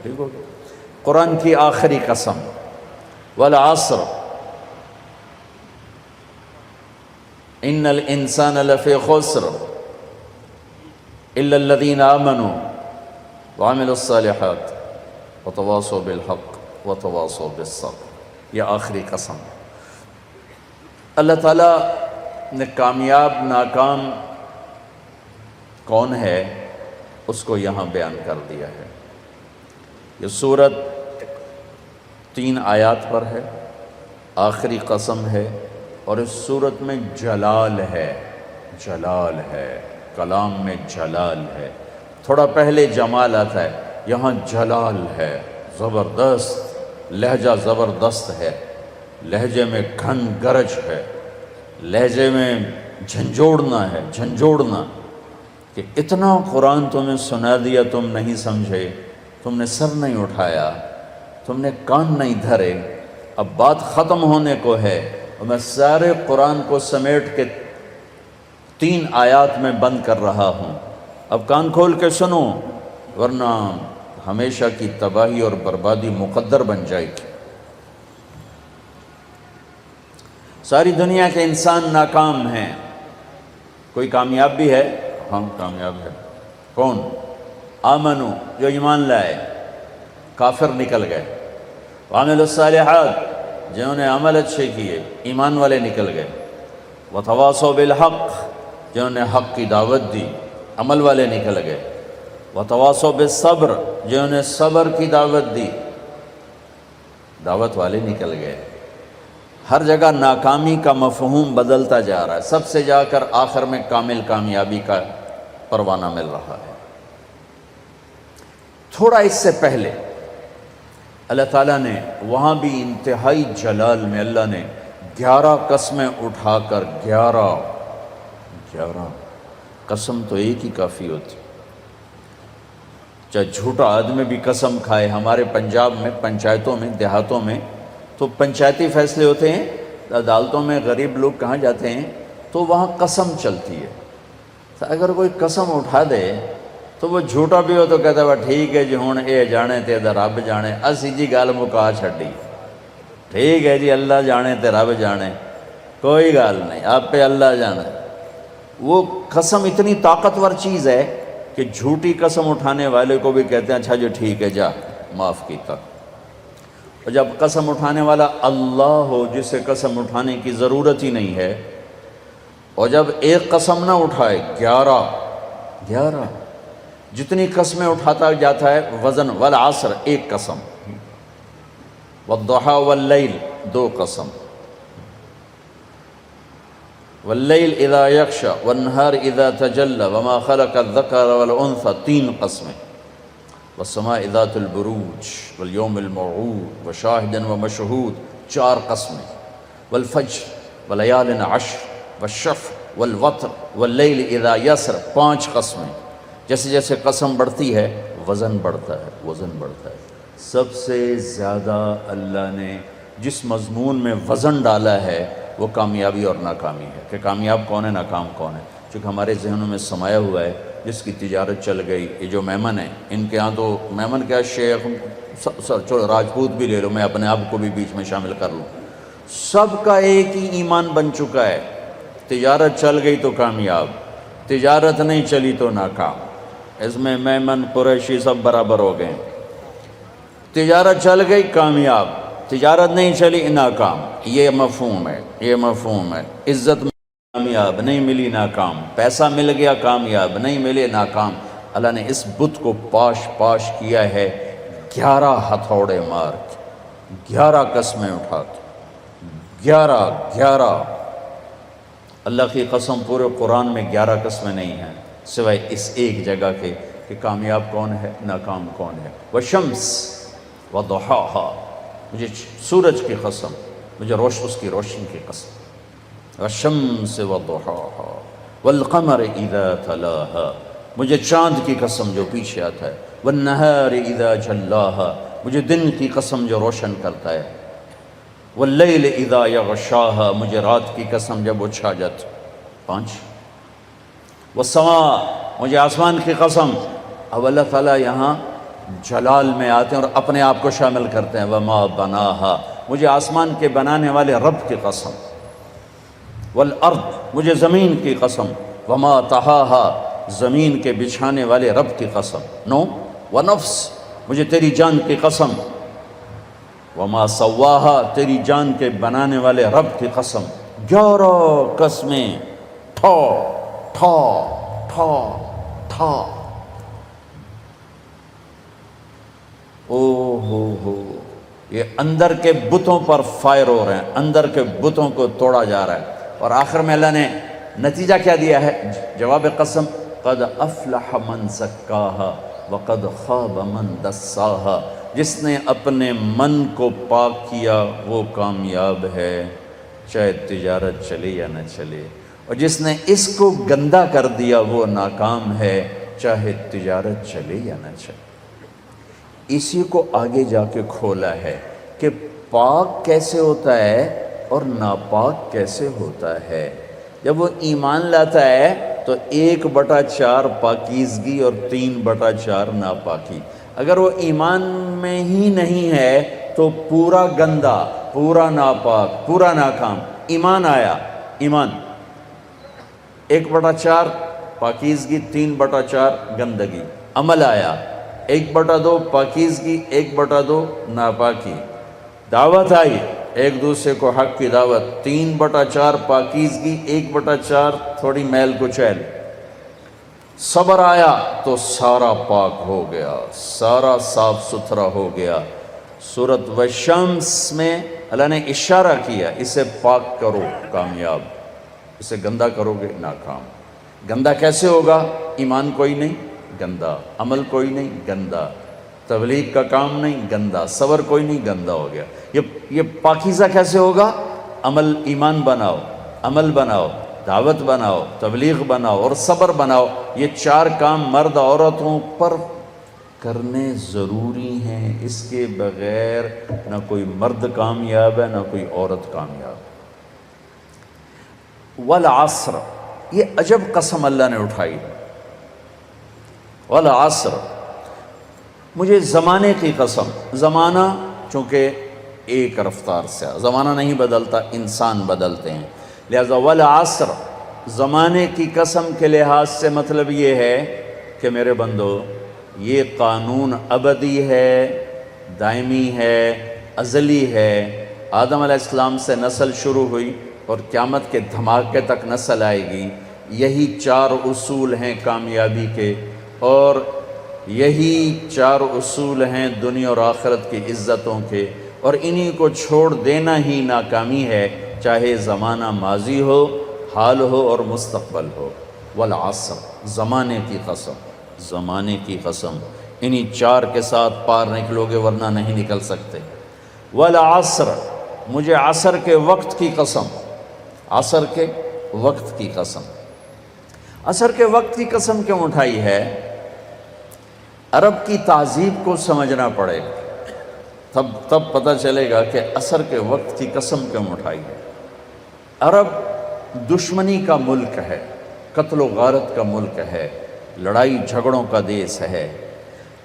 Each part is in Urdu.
ٹھیک ہو گیا؟ قرآن کی آخری قسم، والعصر ان الانسان لفی خسر الا الذین آمنوا وعملوا الصالحات وتواصوا بالحق وتواصوا بالصبر، یہ آخری قسم۔ اللہ تعالیٰ نے کامیاب ناکام کون ہے اس کو یہاں بیان کر دیا ہے۔ یہ سورت 3 آیات پر ہے، آخری قسم ہے، اور اس سورت میں جلال ہے، جلال ہے، کلام میں جلال ہے۔ تھوڑا پہلے جمال آتا ہے، یہاں جلال ہے، زبردست لہجہ، زبردست ہے، لہجے میں گھن گرج ہے، لہجے میں جھنجھوڑنا ہے، جھنجھوڑنا، کہ اتنا قرآن تمہیں سنا دیا تم نہیں سمجھے، تم نے سر نہیں اٹھایا، تم نے کان نہیں دھرے، اب بات ختم ہونے کو ہے، اور میں سارے قرآن کو سمیٹ کے 3 آیات میں بند کر رہا ہوں، اب کان کھول کے سنو ورنہ ہمیشہ کی تباہی اور بربادی مقدر بن جائے گی۔ ساری دنیا کے انسان ناکام ہیں، کوئی کامیاب بھی ہے؟ ہاں کامیاب ہے۔ کون؟ آمنو، جو ایمان لائے، کافر نکل گئے، وعملوا الصالحات، جنہوں نے عمل اچھے کیے، ایمان والے نکل گئے، وتواصوا بالحق، جنہوں نے حق کی دعوت دی، عمل والے نکل گئے، وتواصوا بالصبر، جنہوں نے صبر کی دعوت دی، دعوت والے نکل گئے۔ ہر جگہ ناکامی کا مفہوم بدلتا جا رہا ہے، سب سے جا کر آخر میں کامل کامیابی کا پروانہ مل رہا ہے۔ تھوڑا اس سے پہلے اللہ تعالیٰ نے وہاں بھی انتہائی جلال میں اللہ نے 11 قسمیں اٹھا کر 11 قسم تو ایک ہی کافی ہوتی، چاہے جھوٹا آدمی بھی قسم کھائے۔ ہمارے پنجاب میں پنچایتوں میں دیہاتوں میں تو پنچایتی فیصلے ہوتے ہیں، عدالتوں میں غریب لوگ کہاں جاتے ہیں تو وہاں قسم چلتی ہے، تو اگر کوئی قسم اٹھا دے تو وہ جھوٹا بھی ہو تو کہتا ہے وہ ٹھیک ہے جی ہوں اے جانے تے رب جانے، اسی جی گل مکا چھڈی، ٹھیک ہے جی اللہ جانے تے رب جانے، کوئی گل نہیں، آپ پہ اللہ جانے۔ وہ قسم اتنی طاقتور چیز ہے کہ جھوٹی قسم اٹھانے والے کو بھی کہتے ہیں اچھا جی ٹھیک ہے جا معاف کیتا، اور جب قسم اٹھانے والا اللہ ہو جسے قسم اٹھانے کی ضرورت ہی نہیں ہے، اور جب ایک قسم نہ اٹھائے 11 جتنی قسمیں اٹھاتا جاتا ہے وزن، والعصر ایک قسم، والضحى واللیل 2 قسم، واللیل اذا یغشی والنہار اذا تجلی وما خلق الذکر والانثى 3 قسمیں، والسماء ذات البروج والیوم الموعود وشاہد ومشہود 4 قسمیں، والفجر ولیال عشر والشفع والوتر واللیل اذا یسر 5 قسمیں۔ جیسے جیسے قسم بڑھتی ہے وزن بڑھتا ہے، وزن بڑھتا ہے۔ سب سے زیادہ اللہ نے جس مضمون میں وزن ڈالا ہے وہ کامیابی اور ناکامی ہے، کہ کامیاب کون ہے، ناکام کون ہے، چونکہ ہمارے ذہنوں میں سمایا ہوا ہے جس کی تجارت چل گئی۔ یہ جو میمن ہیں ان کے ہاں تو میمن کیا شیخ، چلو راجپوت بھی لے لو، میں اپنے آپ کو بھی بیچ میں شامل کر لوں، سب کا ایک ہی ایمان بن چکا ہے، تجارت چل گئی تو کامیاب، تجارت نہیں چلی تو ناکام۔ اس میں میمن قریشی سب برابر ہو گئے، تجارت چل گئی کامیاب، تجارت نہیں چلی ناکام۔ یہ مفہوم ہے، یہ مفہوم ہے۔ عزت کامیاب نہیں ملی ناکام، پیسہ مل گیا کامیاب نہیں ملے ناکام۔ اللہ نے اس بت کو پاش کیا ہے 11 ہتھوڑے مار کے، 11 قسمیں اٹھا کے، 11 اللہ کی قسم پورے قرآن میں 11 قسمیں نہیں ہیں سوائے اس ایک جگہ کے کہ کامیاب کون ہے، ناکام کون ہے۔ والشمس وضحاها، مجھے سورج کی قسم، مجھے اس کی روشنی کی قسم، والشمس وضحاها والقمر اذا تلاها، مجھے چاند کی قسم جو پیچھے آتا ہے، والنہار اذا جلاها، مجھے دن کی قسم جو روشن کرتا ہے، واللیل اذا یغشاها، مجھے رات کی قسم جب وہ چھا جاتی، 5۔ والسماء، مجھے آسمان کی قسم۔ اب اللہ تعالیٰ یہاں جلال میں آتے ہیں اور اپنے آپ کو شامل کرتے ہیں، وما بناہا، مجھے آسمان کے بنانے والے رب کی قسم، والارض، مجھے زمین کی قسم، وما طہاہا، زمین کے بچھانے والے رب کی قسم، ونفس، مجھے تیری جان کی قسم، وما سواہا، تیری جان کے بنانے والے رب کی قسم۔ 11 قسمیں، ٹھا ٹھا ٹھا ٹھا۔ او ہو، یہ اندر کے بتوں پر فائر ہو رہے ہیں، اندر کے بتوں کو توڑا جا رہا ہے، اور آخر میں اللہ نے نتیجہ کیا دیا ہے؟ جواب قسم، قد افلح من زکاہا وقد خاب من دساہا، جس نے اپنے من کو پاک کیا وہ کامیاب ہے، چاہے تجارت چلے یا نہ چلے، اور جس نے اس کو گندا کر دیا وہ ناکام ہے، چاہے تجارت چلے یا نہ چلے۔ اسی کو آگے جا کے کھولا ہے کہ پاک کیسے ہوتا ہے اور ناپاک کیسے ہوتا ہے۔ جب وہ ایمان لاتا ہے تو 1/4 پاکیزگی اور 3/4 ناپاکی۔ اگر وہ ایمان میں ہی نہیں ہے تو پورا گندا، پورا ناپاک، پورا ناکام۔ ایمان آیا، ایمان 1/4 پاکیزگی، 3/4 گندگی۔ عمل آیا، 1/2 پاکیزگی، 1/2 ناپاکی۔ دعوت آئی، ایک دوسرے کو حق کی دعوت، 3/4 پاکیزگی، 1/4 تھوڑی میل کچیل۔ صبر آیا تو سارا پاک ہو گیا، سارا صاف ستھرا ہو گیا۔ سورۃ والشمس میں اللہ نے اشارہ کیا، اسے پاک کرو کامیاب، اسے گندا کرو گے ناکام۔ گندا کیسے ہوگا؟ ایمان کوئی نہیں، گندا، عمل کوئی نہیں، گندا، تبلیغ کا کام نہیں، گندا، صبر کوئی نہیں، گندا ہو گیا۔ یہ پاکیزہ کیسے ہوگا؟ عمل، ایمان بناؤ، عمل بناؤ، دعوت بناؤ، تبلیغ بناؤ اور صبر بناؤ۔ یہ 4 کام مرد عورتوں پر کرنے ضروری ہیں، اس کے بغیر نہ کوئی مرد کامیاب ہے نہ کوئی عورت کامیاب۔ والعصر، یہ عجب قسم اللہ نے اٹھائی۔ والعصر، مجھے زمانے کی قسم۔ زمانہ چونکہ ایک رفتار سے، زمانہ نہیں بدلتا، انسان بدلتے ہیں، لہذا والعصر، زمانے کی قسم کے لحاظ سے مطلب یہ ہے کہ میرے بندو، یہ قانون ابدی ہے، دائمی ہے، ازلی ہے۔ آدم علیہ السلام سے نسل شروع ہوئی اور قیامت کے دھماکے تک نسل آئے گی۔ یہی 4 اصول ہیں کامیابی کے، اور یہی 4 اصول ہیں دنیا اور آخرت کی عزتوں کے، اور انہی کو چھوڑ دینا ہی ناکامی ہے، چاہے زمانہ ماضی ہو، حال ہو اور مستقبل ہو۔ والعصر، زمانے کی قسم، زمانے کی قسم، انہی 4 کے ساتھ پار نکلو گے ورنہ نہیں نکل سکتے۔ والعصر، مجھے عصر کے وقت کی قسم، عصر کے وقت کی قسم۔ عصر کے وقت کی قسم کیوں اٹھائی ہے؟ عرب کی تہذیب کو سمجھنا پڑے گا، تب پتہ چلے گا کہ عصر کے وقت کی قسم کیوں اٹھائی ہے۔ عرب دشمنی کا ملک ہے، قتل و غارت کا ملک ہے، لڑائی جھگڑوں کا دیس ہے۔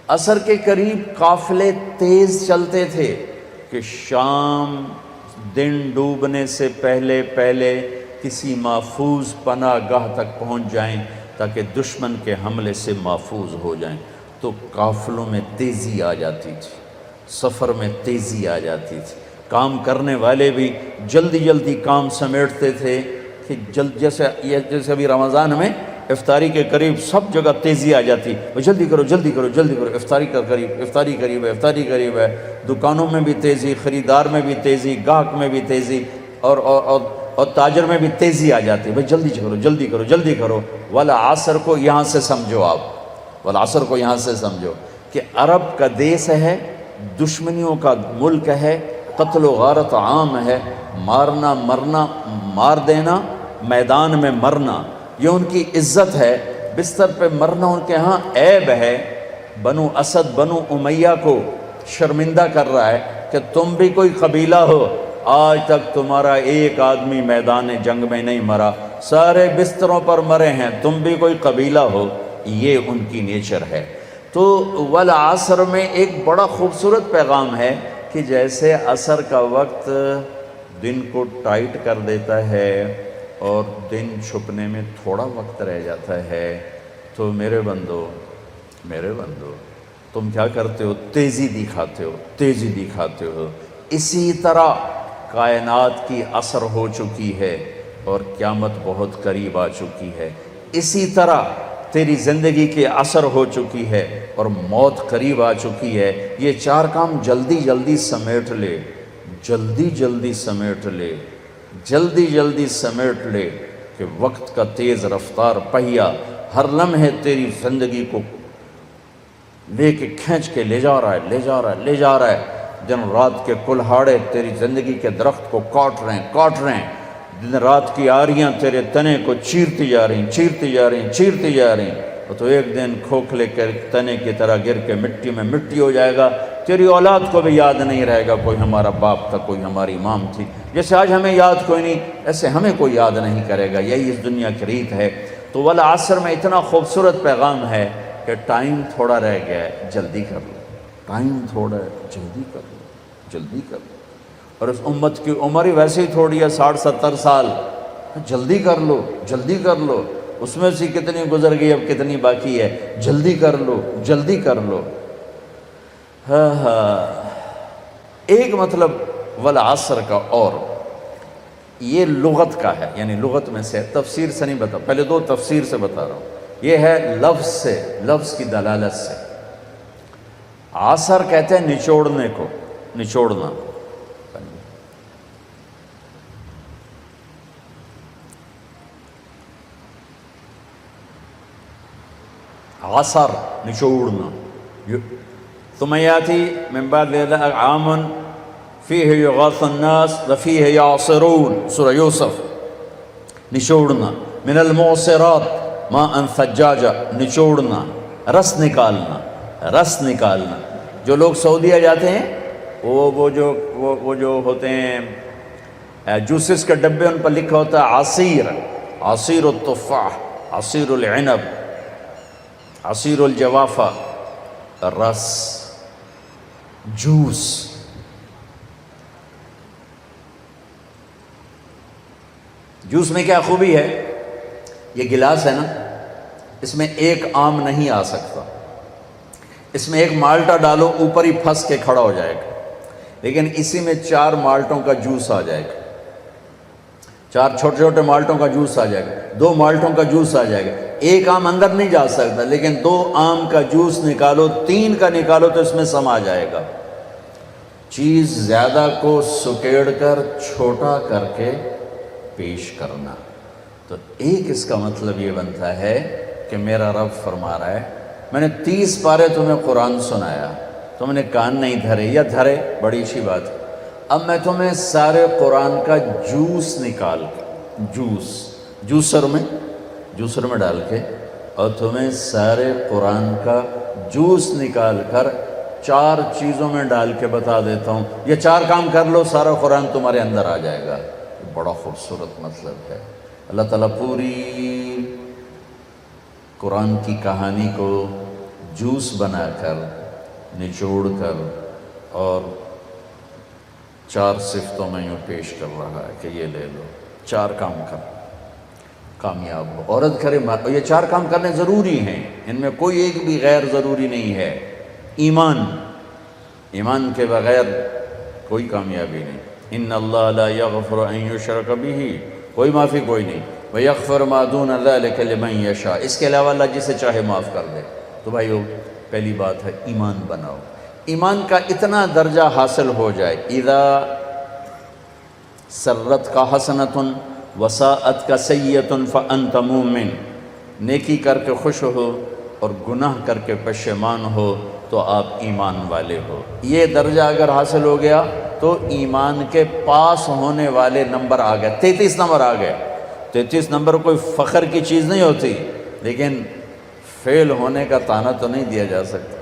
عصر کے قریب قافلے تیز چلتے تھے کہ شام دن ڈوبنے سے پہلے کسی محفوظ پناہ گاہ تک پہنچ جائیں تاکہ دشمن کے حملے سے محفوظ ہو جائیں۔ تو قافلوں میں تیزی آ جاتی تھی، سفر میں تیزی آ جاتی تھی، کام کرنے والے بھی جلدی کام سمیٹتے تھے کہ جیسے ابھی رمضان میں افطاری کے قریب سب جگہ تیزی آ جاتی، جلدی کرو، افطاری قریب ہے۔ دکانوں میں بھی تیزی، خریدار میں بھی تیزی، گاہک میں بھی تیزی، اور تاجر میں بھی تیزی آ جاتی، بھائی جلدی کرو۔ والعصر کو یہاں سے سمجھو، آپ والعصر کو یہاں سے سمجھو کہ عرب کا دیس ہے، دشمنیوں کا ملک ہے، قتل و غارت عام ہے، مارنا مرنا، مار دینا، میدان میں مرنا، یہ ان کی عزت ہے۔ بستر پہ مرنا ان کے ہاں عیب ہے۔ بنو اسد، بنو امیہ کو شرمندہ کر رہا ہے کہ تم بھی کوئی قبیلہ ہو، آج تک تمہارا ایک آدمی میدان جنگ میں نہیں مرا، سارے بستروں پر مرے ہیں، تم بھی کوئی قبیلہ ہو۔ یہ ان کی نیچر ہے۔ تو والعصر میں ایک بڑا خوبصورت پیغام ہے کہ جیسے عصر کا وقت دن کو ٹائٹ کر دیتا ہے اور دن چھپنے میں تھوڑا وقت رہ جاتا ہے، تو میرے بندو تم کیا کرتے ہو؟ تیزی دکھاتے ہو۔ اسی طرح کائنات کی عصر ہو چکی ہے اور قیامت بہت قریب آ چکی ہے، اسی طرح تیری زندگی کی عصر ہو چکی ہے اور موت قریب آ چکی ہے۔ یہ چار کام جلدی جلدی سمیٹ لے کہ وقت کا تیز رفتار پہیہ ہر لمحے تیری زندگی کو لے کے کھینچ کے لے جا رہا ہے۔ دن رات کے کلہاڑے تیری زندگی کے درخت کو کاٹ رہے ہیں، دن رات کی آریاں تیرے تنے کو چیرتی جا رہی ہیں، تو ایک دن کھوکھلے کے تنے کی طرح گر کے مٹی میں مٹی ہو جائے گا۔ تیری اولاد کو بھی یاد نہیں رہے گا کوئی ہمارا باپ تھا، کوئی ہماری مام تھی۔ جیسے آج ہمیں یاد کوئی نہیں، ایسے ہمیں کوئی یاد نہیں کرے گا۔ یہی اس دنیا کی ریت ہے۔ تو والعصر میں اتنا خوبصورت پیغام ہے کہ ٹائم تھوڑا رہ گیا ہے، جلدی کر لو۔ جلدی کر لو۔ اور اس امت کی عمر ہی ویسے ہی تھوڑی ہے، 60-70 سال۔ جلدی کر لو۔ اس میں سے کتنی گزر گئی، اب کتنی باقی ہے؟ جلدی کر لو۔ ایک مطلب والعصر کا، اور یہ لغت کا ہے، یعنی لغت میں سے، تفسیر سے نہیں بتا، پہلے دو تفسیر سے بتا رہا ہوں۔ یہ ہے لفظ سے، لفظ کی دلالت سے۔ عصر کہتے ہیں نچوڑنے کو، نچوڑنا۔ عصر نچوڑنا۔ ثم یاتی من بعد ذلك عام فیہ یغاث الناس وفیہ یعصرون، سورہ یوسف۔ نچوڑنا۔ من المعصرات ماء ثجاجا، نچوڑنا، رس نکالنا۔ جو لوگ سعودیہ جاتے ہیں وہ جو ہوتے ہیں جوسز کے ڈبے، ان پر لکھا ہوتا ہے عصیر التفاح، عصیر العنب، عصیر الجوافہ، رس، جوس۔ جوس میں کیا خوبی ہے؟ یہ گلاس ہے نا، اس میں ایک آم نہیں آ سکتا، اس میں ایک مالٹا ڈالو اوپر ہی پھنس کے کھڑا ہو جائے گا، لیکن اسی میں 4 مالٹوں کا جوس آ جائے گا، 4 چھوٹے چھوٹے مالٹوں کا جوس آ جائے گا، 2 مالٹوں کا جوس آ جائے گا۔ ایک آم اندر نہیں جا سکتا، لیکن 2 آم کا جوس نکالو، 3 کا نکالو تو اس میں سما جائے گا۔ چیز زیادہ کو سکیڑ کر چھوٹا کر کے پیش کرنا، تو ایک اس کا مطلب یہ بنتا ہے کہ میرا رب فرما رہا ہے میں نے 30 پارے تمہیں قرآن سنایا، تم نے کان نہیں دھرے، یا دھرے بڑی اچھی بات ہے، اب میں تمہیں سارے قرآن کا جوس نکال کے، جوسر میں ڈال کے، اور تمہیں سارے قرآن کا جوس نکال کر 4 چیزوں میں ڈال کے بتا دیتا ہوں، یہ 4 کام کر لو، سارا قرآن تمہارے اندر آ جائے گا۔ بڑا خوبصورت مطلب ہے۔ اللہ تعالیٰ پوری قرآن کی کہانی کو جوس بنا کر، نچوڑ کر، اور 4 صفتوں میں یوں پیش کر رہا ہے کہ یہ لے لو، 4 کام کر، کامیاب ہو۔ عورت کرے، یہ 4 کام کرنے ضروری ہیں، ان میں کوئی ایک بھی غیر ضروری نہیں ہے۔ ایمان کے بغیر کوئی کامیابی نہیں۔ ان اللہ لا یغفر ان یشرک بہ، کوئی معافی کوئی نہیں، ویغفر ما دون ذلک لمن یشاء، اس کے علاوہ اللہ جسے چاہے معاف کر دے۔ تو بھائیو، پہلی بات ہے ایمان بناؤ۔ ایمان کا اتنا درجہ حاصل ہو جائے، اذا سرت کا حسنۃ وساءت کا سیئۃ فانت مومن، نیکی کر کے خوش ہو اور گناہ کر کے پشیمان ہو تو آپ ایمان والے ہو۔ یہ درجہ اگر حاصل ہو گیا تو ایمان کے پاس ہونے والے نمبر آ گئے، 33 نمبر آ گئے۔ 33 نمبر کوئی فخر کی چیز نہیں ہوتی، لیکن فیل ہونے کا طعنہ تو نہیں دیا جا سکتا۔